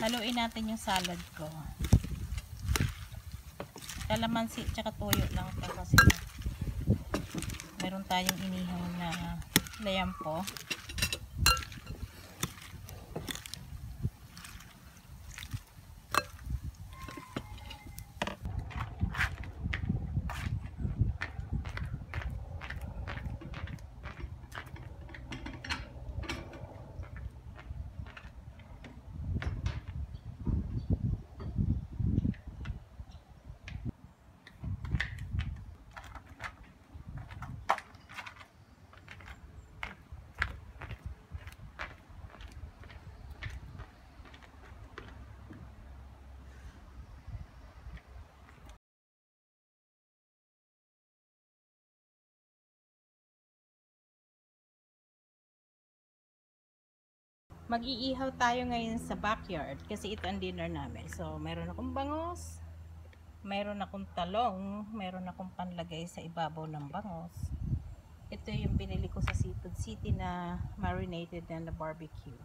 Haluin natin yung salad ko. Kalamansi tsaka toyo lang ito kasi meron tayong inihaw na layampo. Mag-iihaw tayo ngayon sa backyard kasi ito ang dinner namin. So, meron akong bangos, meron akong talong, meron akong panlagay sa ibabaw ng bangos. Ito yung binili ko sa Seafood City na marinated na barbecue.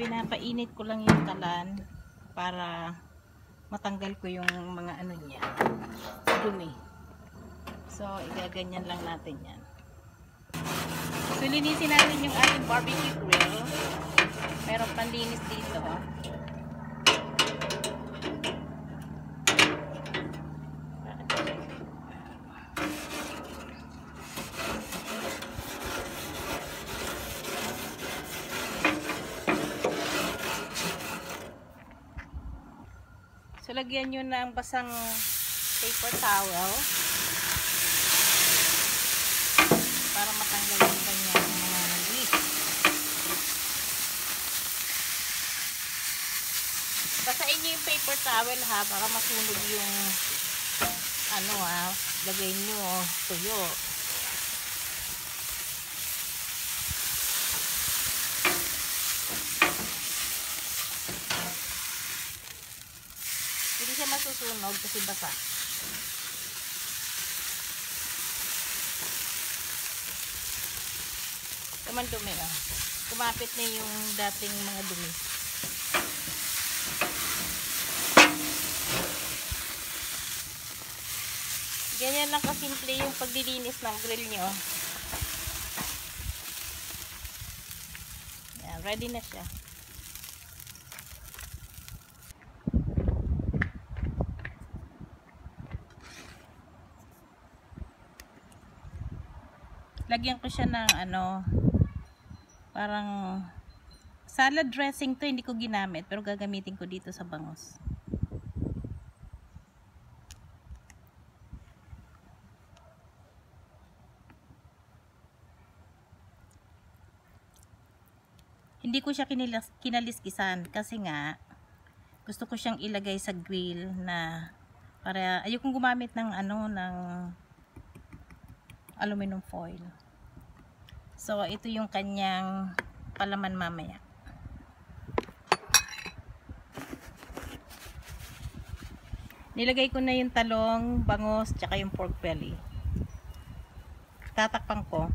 Pinapainit ko lang yung kalan para matanggal ko yung mga ano niya, dumi. So, igaganyan lang natin yan. So, linisin natin yung ating barbecue grill. Meron panlinis dito. So, lagyan nyo ng basang paper towel para matanggal yung kanyang mga grease. Basahin nyo yung paper towel ha, para masunog yung ano ha, lagay nyo tuyo. Hindi siya masusunog kasi basa. Naman dumi ah. Kumapit na yung dating mga dumi. Ganyan lang kasimple yung paglilinis ng grill nyo. Yan, ready na siya. Lagyan ko siya ng ano, parang salad dressing to, hindi ko ginamit pero gagamitin ko dito sa bangos. Hindi ko siya kinaliskisan kasi nga gusto ko siyang ilagay sa grill na para ayokong gumamit ng ano, ng aluminum foil. So ito yung kanyang palaman mamaya. Nilagay ko na yung talong, bangos, tsaka yung pork belly. Tatakpan ko.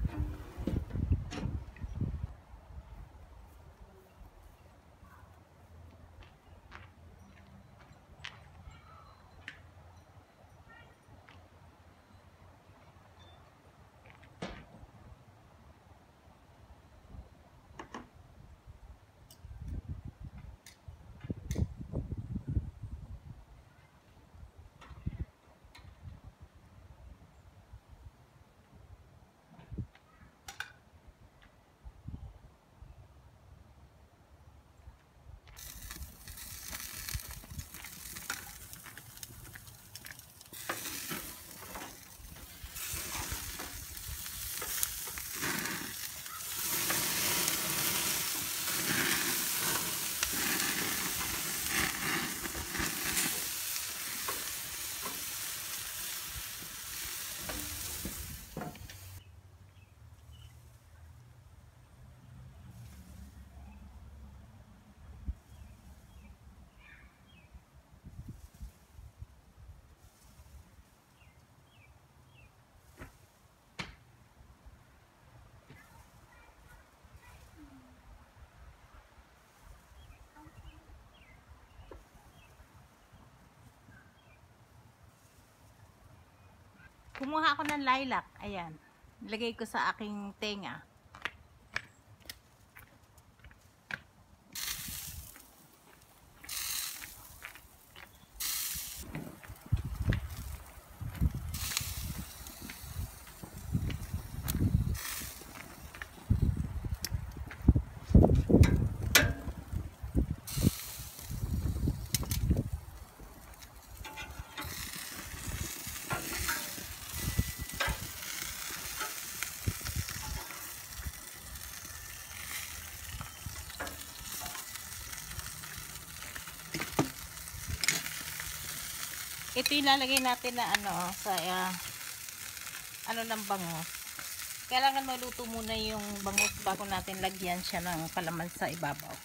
Kumuha ako ng lilac. Ayan. Lagay ko sa aking tenga. Ito ilalagay natin na ano sa ano ng bangus. Kailangan maluto muna yung bangus bago natin lagyan siya ng palaman sa ibabaw.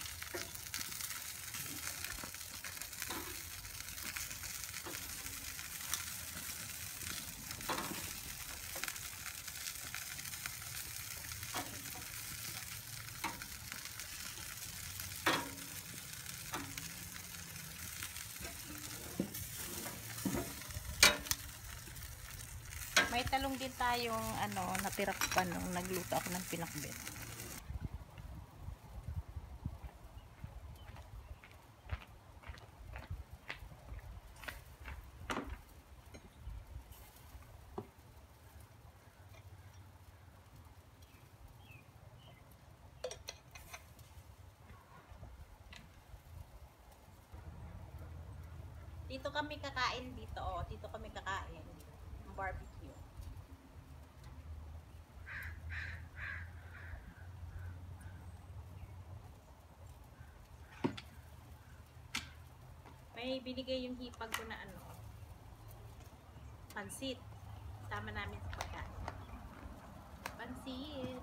May talong din tayong ano, natira ko pa nung nagluto ako ng pinakbet. Dito kami kakain dito, oh. Dito kami kakain. Barbecue. May binigay yung hipag ko na ano, pansit. Sama namin sa pagkain. Pansit.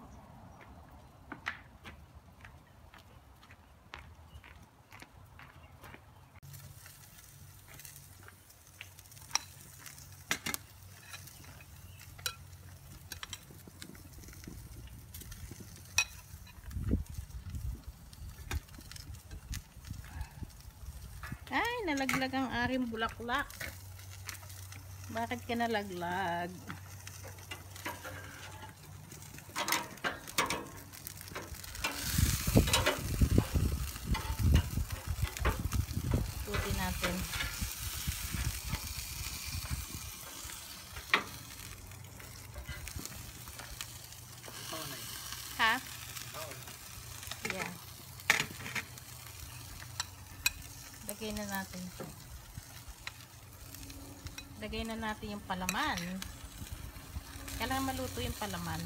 Ay, nalaglag ang aring bulaklak. Bakit ka nalaglag? Puti natin. Ha? Yeah. Lagay na natin ito. Lagay na natin yung palaman. Kailangan maluto yung palaman.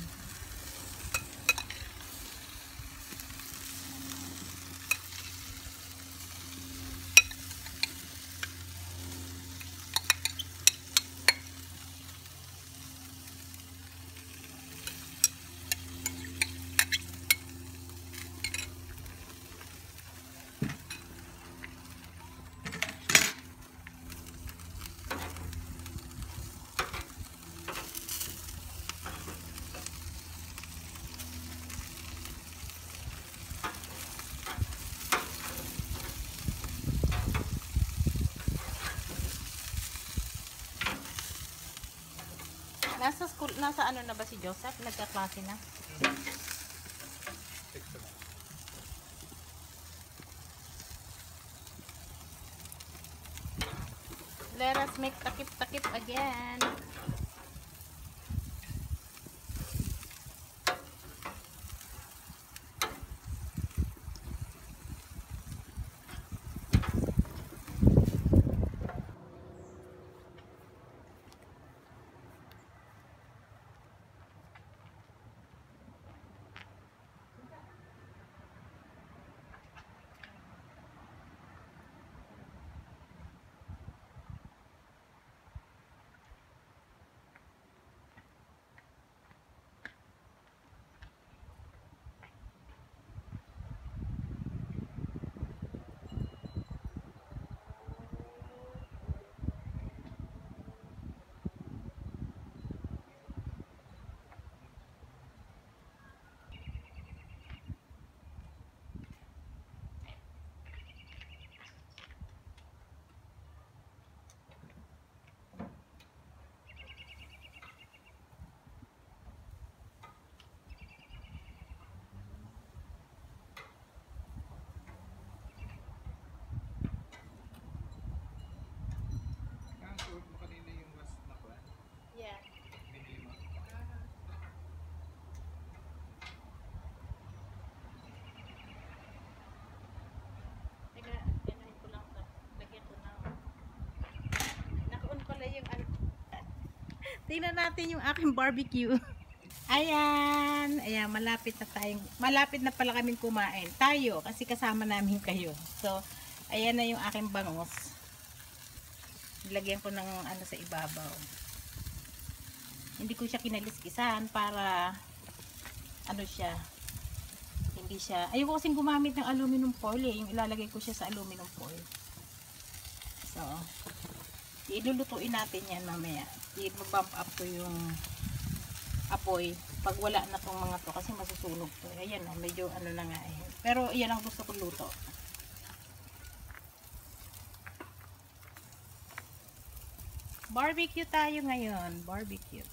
Nasa school, nasa ano na ba si Joseph? Nagkaklase na? Let us make takip-takip again. tingnan natin yung aking barbecue. Ayan, ayan, malapit na pala kaming kumain. Tayo, kasi kasama namin kayo. So, ayan na yung aking bangus. Nilagyan ko ng ano sa ibabaw. Hindi ko siya kinaliskisan para ano siya, hindi siya, ayoko kasing gumamit ng aluminum foil eh, yung ilalagay ko siya sa aluminum foil. So, ilulutuin natin yan mamaya. I-bump up ko yung apoy pag wala na tong mga to kasi masusunog to. Ayan o, medyo ano na nga eh. Pero yan ang gusto kong luto. Barbecue tayo ngayon. Barbecue.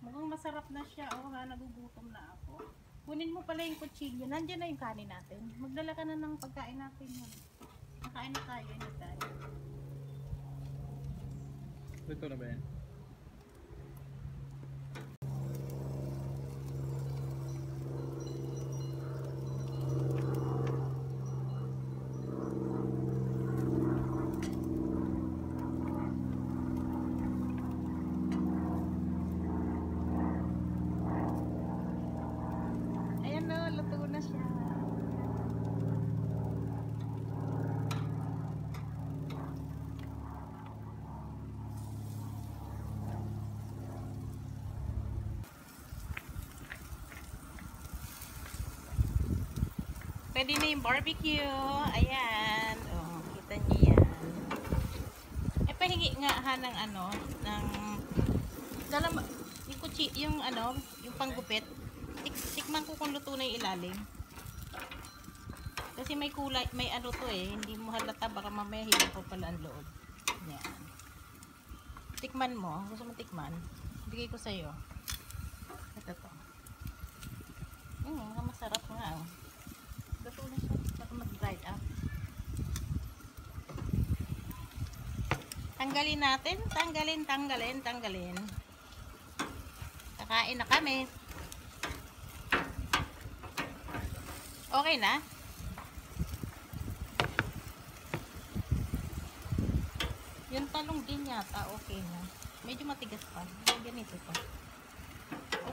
Mukhang masarap na siya. Oh, ha, nagugutom na ako. Kunin mo pala yung kutsilyo. Nandiyan na yung kanin natin. Magdala ka na ng pagkain natin. Nakain na tayo. Ito na ba yan? Ayan na, luto na siya. Pwede na yung barbecue. Ayan. Oh, kita niyo yan. Eh, pahingi nga ha ng ano, ng yung ano, yung panggupit. Tikman ko kung luto na yung ilalim. Kasi may kulay, may ano to eh. Hindi mo halata, baka mamaya hilang ko pala ang loob. Yan. Tikman mo. Gusto mo tikman? Bigay ko sa'yo. Ito to. Masarap nga oh. Luto na siya. Baka mag-dried up. Tanggalin natin. Tanggalin. Kakain na kami. Okay na? Yung talong din yata, okay na. Medyo matigas pa. Ganito pa.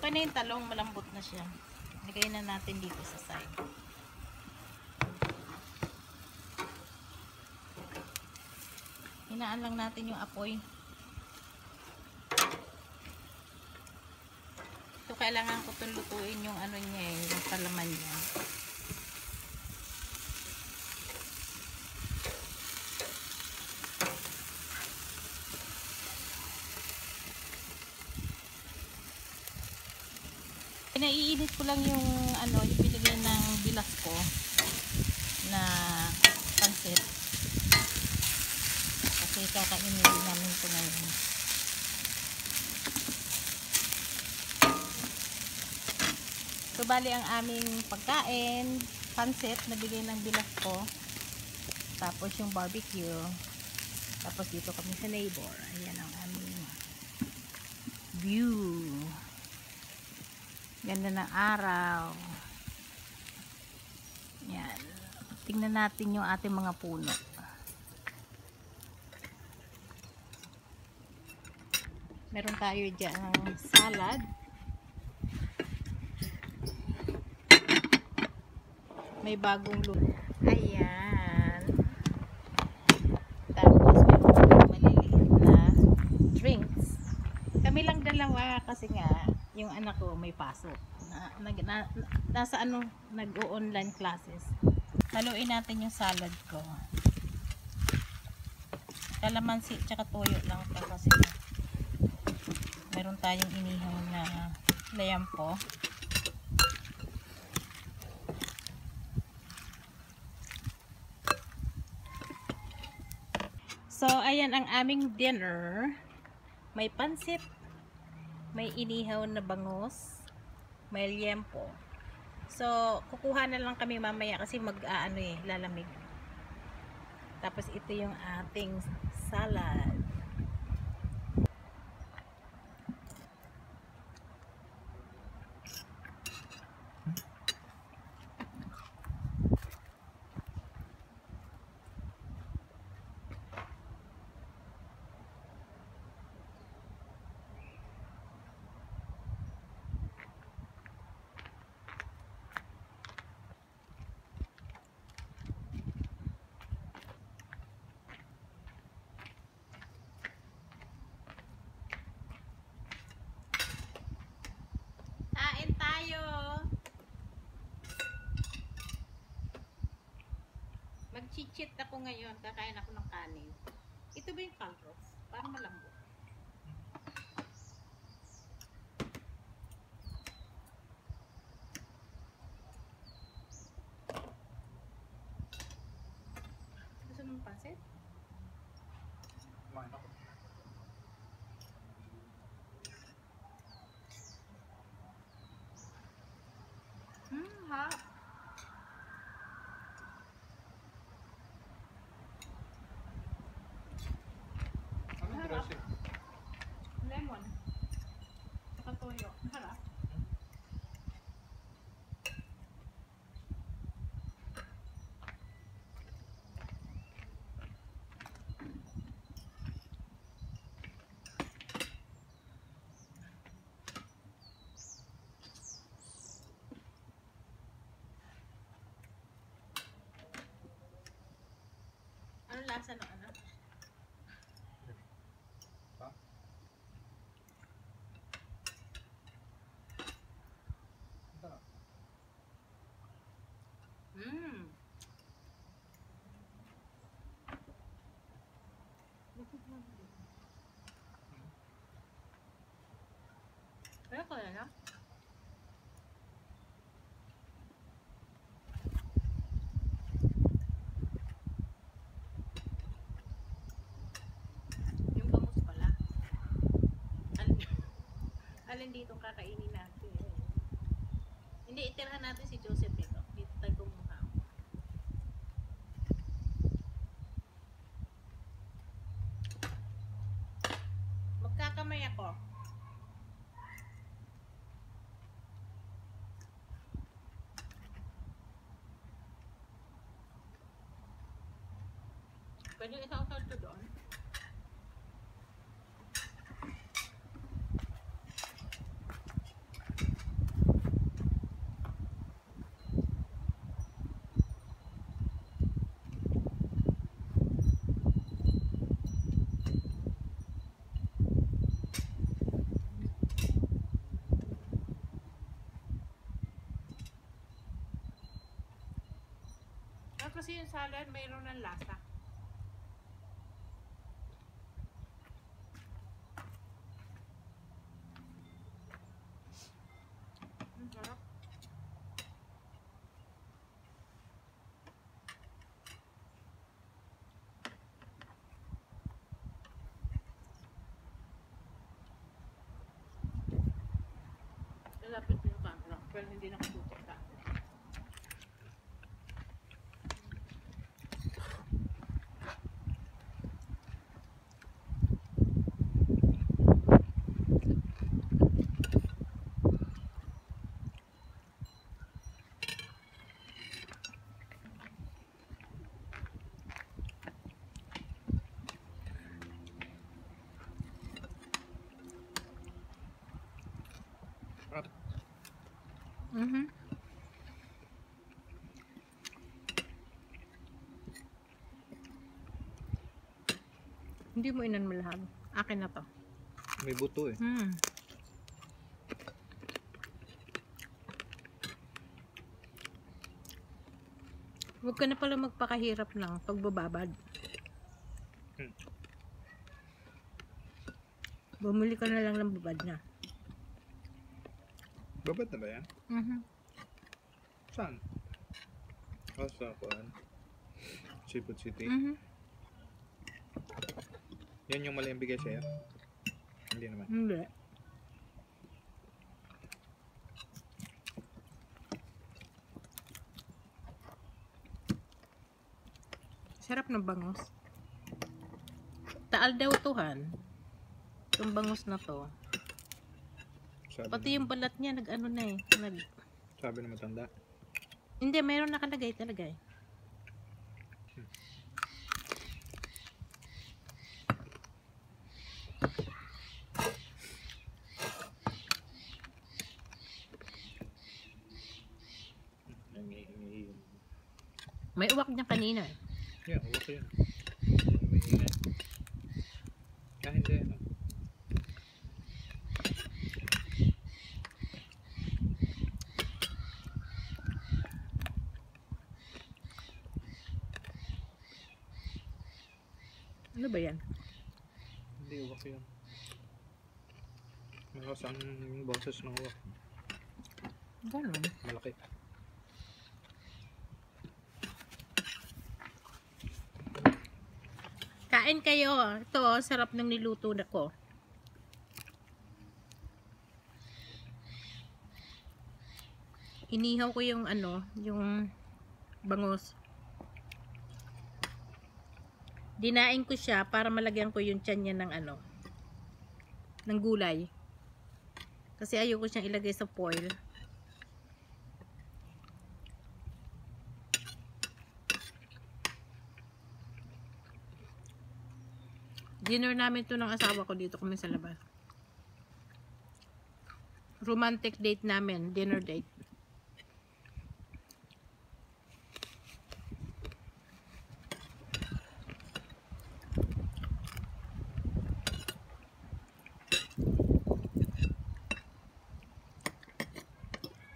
Okay na yung talong, malambot na siya. Lagay na natin dito sa side. Hinaan lang natin yung apoy. Ito kailangan ko itong lutuin yung ano niya eh, yung palaman niya. Pinaiinit ko lang yung ano, yung binigay ng bilas ko na pansit. Kasi kakainin namin ito ngayon. So bali ang aming pagkain, pansit na bigay ng bilas ko. Tapos yung barbecue. Tapos dito kami sa neighbor. Ayan ang aming view. Ganda ng araw. Yan. Tingnan natin yung ating mga puno. Meron tayo dyan ng salad. May bagong luto. Ayan. Tapos meron maliliit na drinks. Kami lang dalawa kasi nga yung anak ko may pasok. Nasa ano, nag-o-online classes. Haluin natin yung salad ko. Kalamansi tsaka toyo lang ito kasi meron tayong inihaw na layampo. So, ayan ang aming dinner. May pansit, may inihaw na bangus, may liempo. So, kukuha na lang kami mamaya kasi lalamig. Tapos ito yung ating salad. Kain tayo! Mag-cheat ako ngayon. Kakain ako ng kanin. Ito ba yung calros? Parang malambot. Gusto mong pansit? Kumain ako. Ha? Ano yung dressing? Lemon. Saka toyo. Harap. Ano lasa ng ano? Ha? Sarap. Kaya kaya na? Yung bangus pala. Alin dito kakainin natin. Hindi, itirhan natin si Joseph dito. Dito tayo kumuha. Magkakamay ako. Pwede isang salto doon. Kasi yung salad mayroon ng lasa. Ang sarap. Lalapit yung camera pero hindi nakatutok ka. Hindi mo inanmalhan. Akin na to. May buto eh. Huwag ka na pala magpakahirap ng pagbababad. Bumili ka na lang ng babad na. Babad na ba yan? Saan? Sa kuan? Seafood City? Yan yung mali ang bigay sa'yo? Hindi naman. Hindi. Sarap ng bangus. Taal daw tuhan. Itong bangus na to. Pati yung balat niya nag-ano na eh. Sabi na matanda. Hindi, mayroon nakalagay talaga eh. May uwak niya kanina. Yeah, okay yan. May ingay. Hindi, ano. Ano ba yan? Hindi, uwak yan. Malakas ang boses ng uwak. Ganon. Malaki. Kain kayo. Ito, sarap ng niluto na ko. Inihaw ko yung ano, yung bangus. Dinain ko siya para malagyan ko yung tiyan niya ng ano, ng gulay. Kasi ayoko siyang ilagay sa foil. Dinner namin to ng asawa ko dito kami sa labas. Romantic date namin, dinner date.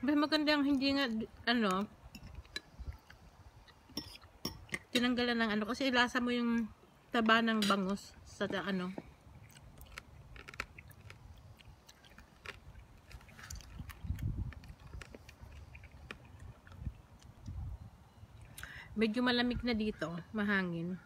Mas magandang hindi nga ano tinanggalan ng ano kasi ilasa mo yung taba ng bangus sa ano. Medyo malamig na dito, mahangin.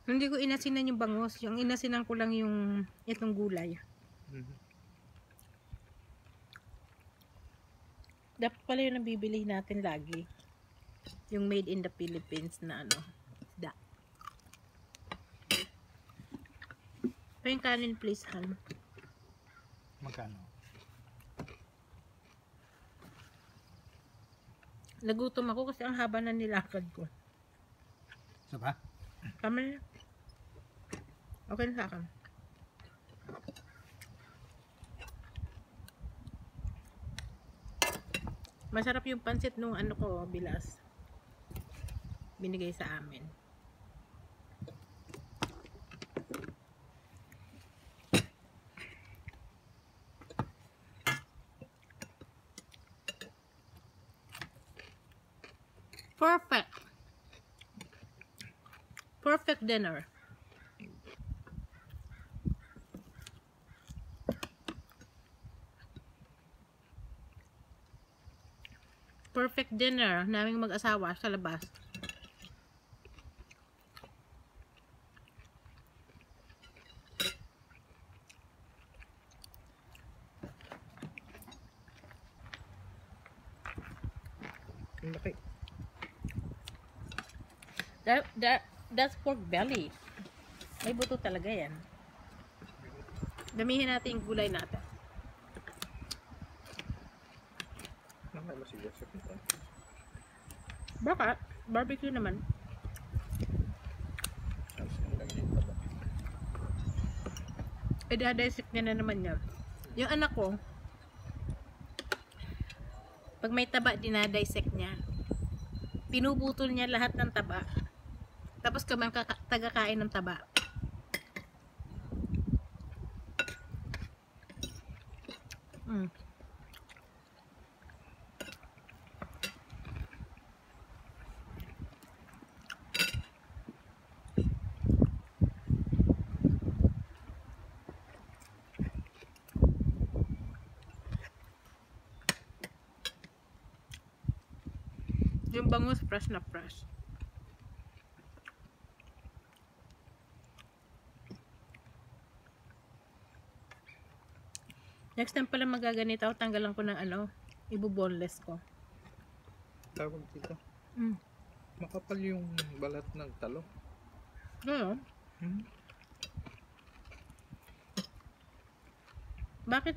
Hindi ko inasinan yung bangus. Yung inasinan ko lang yung itong gulay. Dapat pala yung nabibili natin lagi. Yung made in the Philippines na ano. Isda. Pa yung kanin please, Han. Magkano? Nagutom ako kasi ang haba na nilakad ko. Isa ba? Tama na. Okay na sa akin. Masarap yung pansit nung ano ko, bilas. Binigay sa amin. Perfect. Perfect dinner. Perfect dinner naming mag-asawa sa labas. Laki. That's pork belly. May buto talaga yan. Damihin natin yung gulay natin. Baka, barbecue naman. Idadisik niya na naman yan. Yung anak ko, pag may taba, dinadisek niya. Pinubutol niya lahat ng taba. Tapos kamang tagakain ng taba. Yung bangus, fresh na fresh. Next time pala magaganito, tanggalan ko ng ano, ibo-boneless ko. Tawag dito. Mm. Makapal yung balat ng talong. Oo. Hmm? Bakit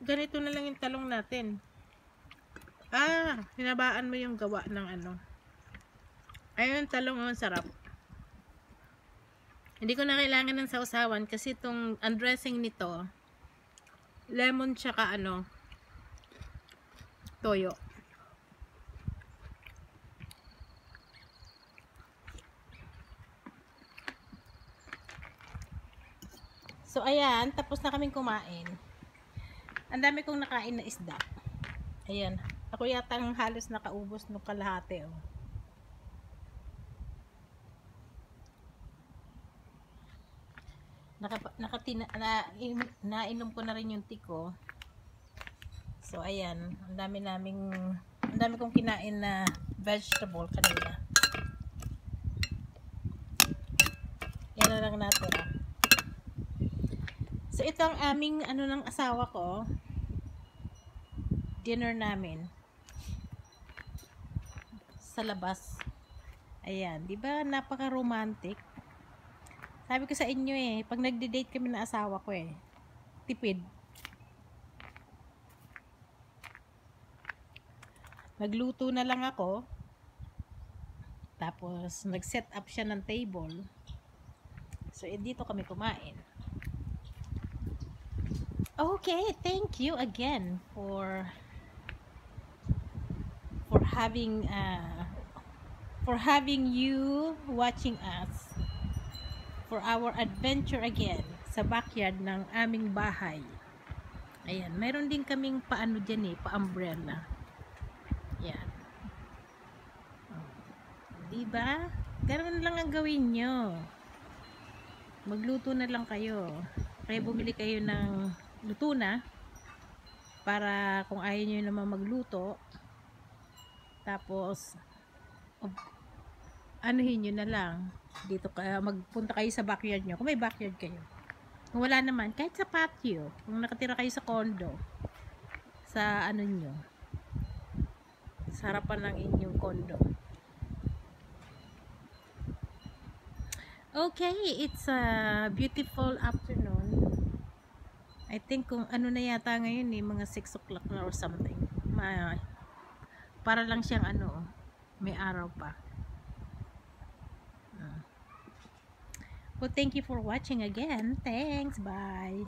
ganito na lang yung talong natin? Ah, hinabaan mo yung gawa ng ano. Ayun, talong ang sarap. Hindi ko na kailangan ng sausawan kasi itong undressing nito, lemon tsaka ano, toyo. So ayan, tapos na kaming kumain. Ang dami kong nakain na isda. Ayan, ako yata ang halos nakaubos ng kalahati, oh. Nainom ko na rin yung tiko. So ayan, ang dami kong kinain na vegetable kanina. Yan na lang natin. So ito ang aming ano ng asawa ko. Dinner namin sa labas. Ayan, 'di ba napaka-romantic? Sabi ko sa inyo pag nagde-date kami na asawa ko tipid. Nagluto na lang ako. Tapos nag-set up siya ng table. So dito kami kumain. Okay, thank you again for having you watching us for our adventure again sa backyard ng aming bahay. Ayan, mayroon din kaming paano dyan pa-umbrella. Yan. Diba? Ganun lang ang gawin nyo. Magluto na lang kayo. Kaya bumili kayo ng luto na para kung ayaw nyo naman magluto, tapos anuhin nyo na lang dito, magpunta kayo sa backyard nyo kung may backyard kayo. Kung wala naman, kahit sa patio, kung nakatira kayo sa condo, sa ano nyo, sa harapan ng inyong condo. Okay, it's a beautiful afternoon. I think kung ano na yata ngayon mga 6 o'clock na or something. Para lang siyang ano, may araw pa. Well, thank you for watching again. Thanks, bye.